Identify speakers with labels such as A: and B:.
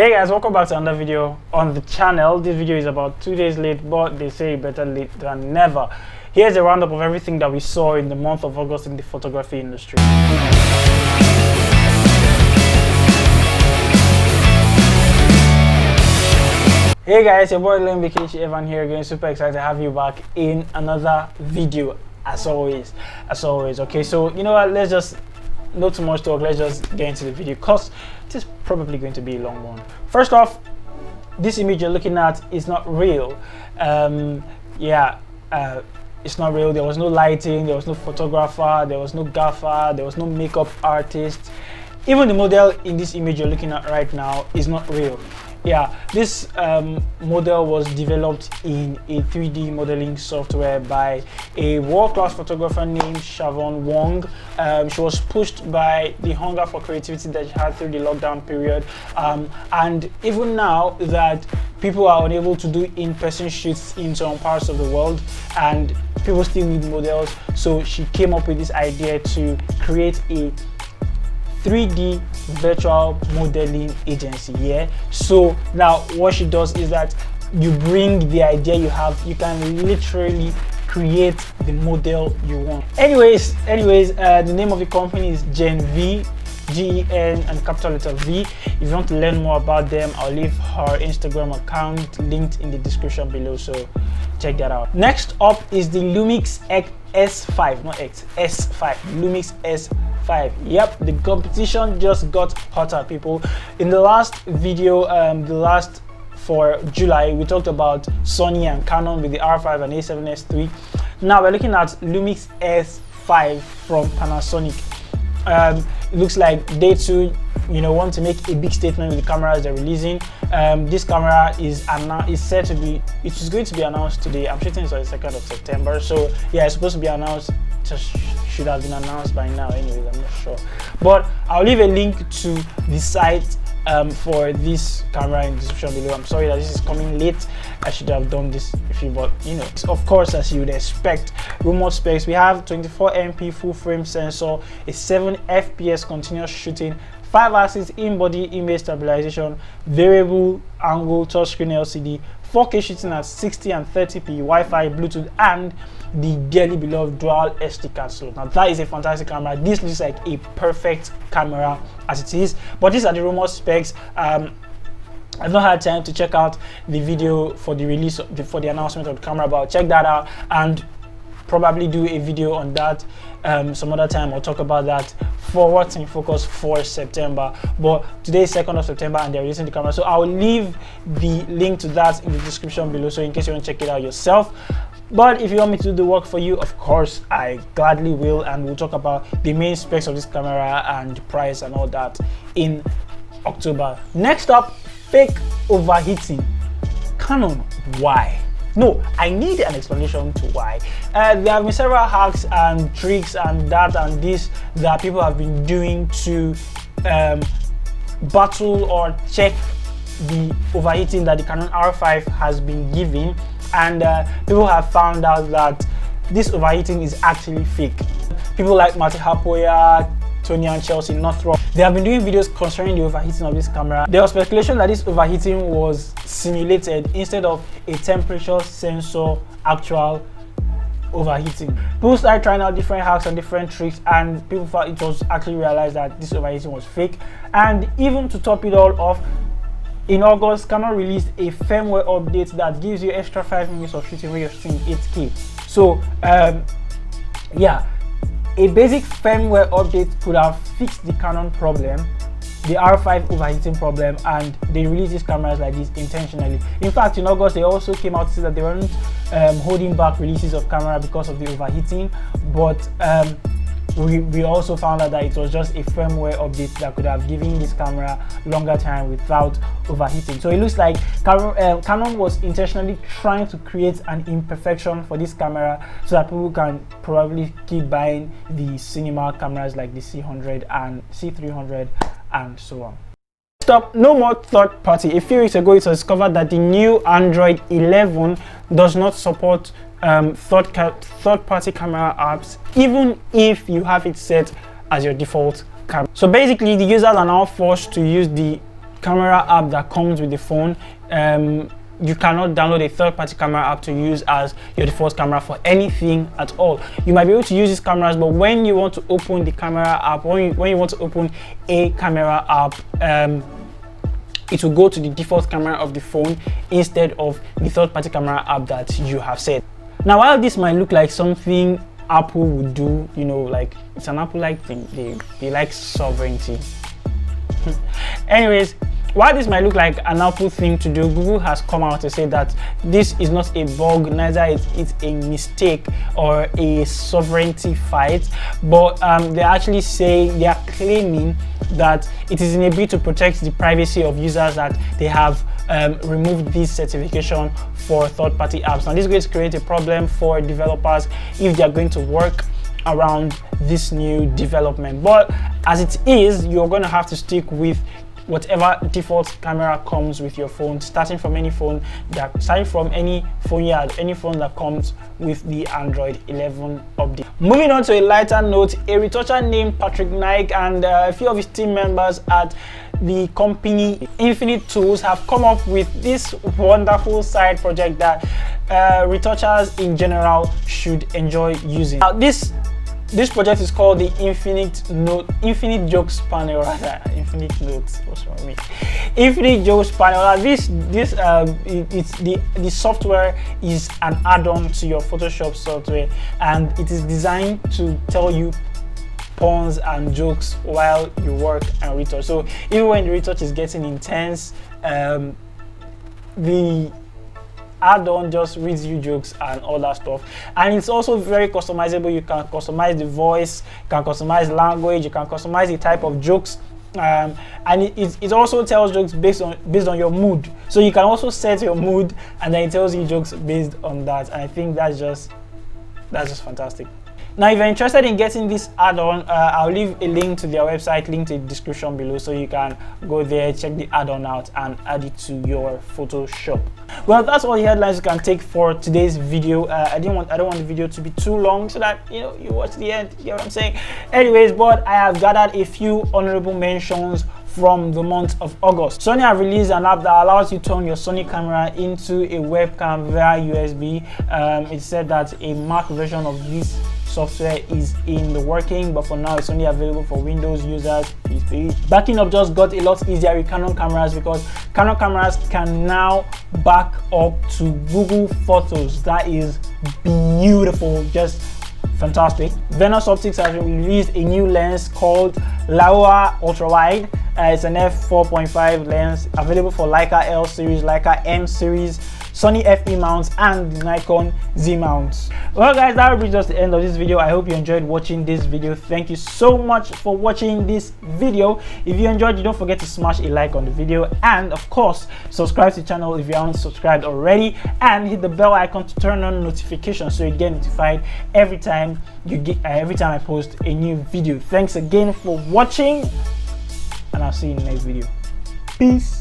A: Hey guys, welcome back to another video on the channel. This video is about 2 days late, but they say better late than never. Here's a roundup of everything that we saw in the month of August in the photography industry. Hey guys, your boy Lumix Evan here again. Super excited to have you back in another video as always. Okay, so you know what, let's just not too much talk, let's just get into the video because this is probably going to be a long one. First off, this image you're looking at is not real. It's not real. There was no lighting, there was no photographer, there was no gaffer, there was no makeup artist. Even the model in this image you're looking at right now is not real. Yeah, this model was developed in a 3D modeling software by a world-class photographer named Siobhan Wong. She was pushed by the hunger for creativity that she had through the lockdown period, and even now that people are unable to do in-person shoots in some parts of the world and people still need models, so she came up with this idea to create a 3D virtual modeling agency. Yeah, so now what she does is that you bring the idea you have, you can literally create the model you want. Anyways, the name of the company is GenV, GEN and capital letter V. If you want to learn more about them, I'll leave her Instagram account linked in the description below, so check that out. Next up is the Lumix S5, not X, S5, Lumix S5. Yep, the competition just got hotter, people. In the last video, the last for July, we talked about Sony and Canon with the R5 and A7S III. Now we're looking at Lumix S5 from Panasonic. It looks like they too, want to make a big statement with the cameras they're releasing. This camera is said to be, it is going to be announced today. I'm shooting this on the 2nd of September, so yeah, it's supposed to be announced. Just should have been announced by now. Anyways, I'm not sure, but I'll leave a link to the site for this camera in the description below. I'm sorry that this is coming late. I should have done this if you, but of course, as you would expect, remote specs. We have 24MP full frame sensor, a 7 FPS continuous shooting, 5-axis in-body image stabilization, variable angle touchscreen LCD, 4K shooting at 60 and 30p, Wi-Fi, Bluetooth, and the dearly beloved dual SD card slot. Now that is a fantastic camera. This looks like a perfect camera as it is, but these are the remote specs. I've not had time to check out the video for the release for the announcement of the camera, but I'll check that out and probably do a video on that some other time. I'll talk about that for what's in focus for September, but today is 2nd of September and they're releasing the camera, so I'll leave the link to that in the description below, so in case you want to check it out yourself. But if you want me to do the work for you, of course I gladly will, and we'll talk about the main specs of this camera and price and all that in October. Next up, fake overheating. Canon, why? No, I need an explanation to why. There have been several hacks and tricks and that and this that people have been doing to battle or check the overheating that the Canon R5 has been giving, and people have found out that this overheating is actually fake. People like Matty Hapoya, Tony and Chelsea Northrop, they have been doing videos concerning the overheating of this camera. There was speculation that this overheating was simulated instead of a temperature sensor actual overheating. People started trying out different hacks and different tricks, and people thought it was actually realized that this overheating was fake. And even to top it all off, in August, Canon released a firmware update that gives you extra 5 minutes of shooting when you're shooting 8K. So yeah, a basic firmware update could have fixed the Canon problem, the R5 overheating problem, and they released these cameras like this intentionally. In fact, in August, they also came out to say that they weren't holding back releases of camera because of the overheating, but we also found out that it was just a firmware update that could have given this camera longer time without overheating. So it looks like Canon was intentionally trying to create an imperfection for this camera so that people can probably keep buying the cinema cameras like the C100 and C300 and so on. Stop, no more third party. A few weeks ago, it was discovered that the new Android 11 does not support third-party camera apps, even if you have it set as your default camera. So basically, the users are now forced to use the camera app that comes with the phone. You cannot download a third-party camera app to use as your default camera for anything at all. You might be able to use these cameras, but when you want to open the camera app, when you want to open a camera app, it will go to the default camera of the phone instead of the third-party camera app that you have set. Now, while this might look like something Apple would do, you know, like it's an Apple-like thing, they like sovereignty. Anyways, while this might look like an Apple thing to do, Google has come out to say that this is not a bug, neither is it a mistake or a sovereignty fight, but they're actually saying, they are claiming that it is in a bid to protect the privacy of users that they have removed this certification for third-party apps. Now, this is going to create a problem for developers if they are going to work around this new development. But as it is, you're going to have to stick with whatever default camera comes with your phone, starting from any phone that comes with the Android 11 update. Moving on to a lighter note, a retoucher named Patrick Nike and a few of his team members at the company Infinite Tools have come up with this wonderful side project that retouchers in general should enjoy using. Now, this project is called the Infinite Jokes Panel. Infinite Notes. What's wrong with me? Infinite Jokes Panel. The software is an add-on to your Photoshop software, and it is designed to tell you puns and jokes while you work and retouch. So even when the retouch is getting intense, the add-on just reads you jokes and all that stuff. And it's also very customizable. You can customize the voice, you can customize language, you can customize the type of jokes, and it also tells jokes based on your mood. So you can also set your mood and then it tells you jokes based on that. And I think that's just fantastic. Now, if you're interested in getting this add-on, I'll leave a link to their website, link in the description below, so you can go there, check the add-on out and add it to your Photoshop. Well, that's all the headlines you can take for today's video. I don't want the video to be too long so that you watch the end. You get what I'm saying? Anyways, but I have gathered a few honorable mentions from the month of August. Sony have released an app that allows you to turn your Sony camera into a webcam via USB. It said that a Mac version of this software is in the working, but for now it's only available for Windows users. Backing up just got a lot easier with Canon cameras because Canon cameras can now back up to Google Photos. That is beautiful, just fantastic. Venus Optics has released a new lens called Laowa Ultra Wide. It's an f4.5 lens available for Leica L series, Leica M series, Sony FE mounts and the Nikon Z mounts. Well guys, that brings us to the end of this video. I hope you enjoyed watching this video. Thank you so much for watching this video. If you enjoyed it, don't forget to smash a like on the video, and of course subscribe to the channel if you haven't subscribed already, and hit the bell icon to turn on notifications so you get notified every time I post a new video. Thanks again for watching, and I'll see you in the next video. Peace.